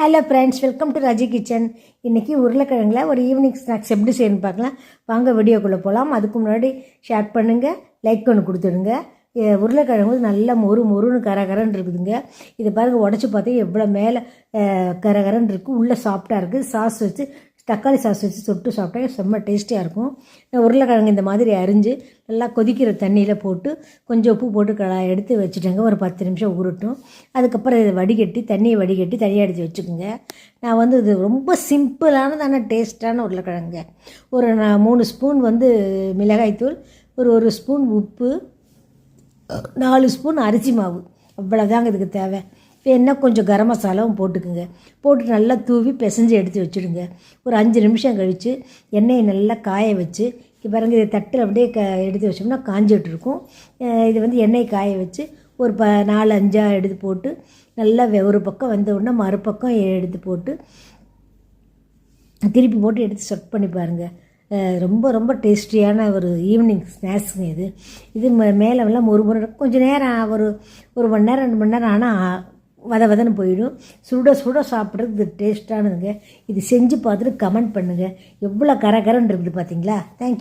Hello friends, welcome to Raji kitchen. இன்றைக்கி உருளைக்கிழங்குல ஒரு evening snacks எப்படி செய்யணும்னு பார்க்கலாம். வாங்க வீடியோக்குள்ளே போகலாம். அதுக்கு முன்னாடி ஷேர் பண்ணுங்கள், லைக் ஒன்று கொடுத்துடுங்க. உருளைக்கிழங்கு நல்லா மொறுன்னு கரகரன்னு இருக்குதுங்க. இதை பாருங்கள், உடச்சி பார்த்தா எவ்வளோ மேலே கரகரன்னு இருக்குது, உள்ளே சாஃப்டாக இருக்குது. சாஸ் வச்சு தக்காளி சாஸ் வச்சு தொட்டு சாப்பிட்டா செம்ம டேஸ்டியாக இருக்கும். உருளைக்கிழங்கு இந்த மாதிரி அரிஞ்சு நல்லா கொதிக்கிற தண்ணியில் போட்டு கொஞ்சம் உப்பு போட்டு எடுத்து வச்சுட்டேங்க. ஒரு 10 நிமிஷம் ஊறட்டும். அதுக்கப்புறம் இதை வடிகட்டி தனியாக எடுத்து வச்சுக்கோங்க. நான் வந்து இது ரொம்ப சிம்பிளானதான டேஸ்ட்டான உருளைக்கிழங்குங்க. ஒரு 3 ஸ்பூன் மிளகாய்த்தூள், ஒரு ஸ்பூன் உப்பு, 4 ஸ்பூன் அரிசி மாவு, அவ்வளோதாங்க இதுக்கு தேவை. வேணா கொஞ்சம் கரம் மசாலாவும் போட்டுக்குங்க. போட்டு நல்லா தூவி பிசைஞ்சு எடுத்து வச்சுடுங்க. ஒரு 5 நிமிஷம் கழித்து எண்ணெயை நல்லா காய வச்சு பாருங்க, இதை தட்டில் அப்படியே எடுத்து வச்சோம்னா காஞ்சிட்டு இருக்கும். இது எண்ணெயை காய வச்சு ஒரு 4-5 எடுத்து போட்டு நல்லா ஒரு பக்கம் வந்த உடனே மறுபக்கம் எடுத்து போட்டு திருப்பி போட்டு எடுத்து செட் பண்ணி பாருங்கள். ரொம்ப ரொம்ப டேஸ்டியான ஒரு ஈவினிங் ஸ்நாக்ஸுங்க இது. இது மேலெல்லாம் ஒரு கொஞ்சம் நேரம் ஒரு மணி நேரம் 2 மணி நேரம் ஆனால் வதன்னு போயிடும். சுட சாப்பிட்றதுக்கு இது டேஸ்ட்டானதுங்க. இது செஞ்சு பார்த்துட்டு கமெண்ட் பண்ணுங்கள். எவ்வளோ கரகரன்னு இருக்குது பார்த்தீங்களா? தேங்க்யூ.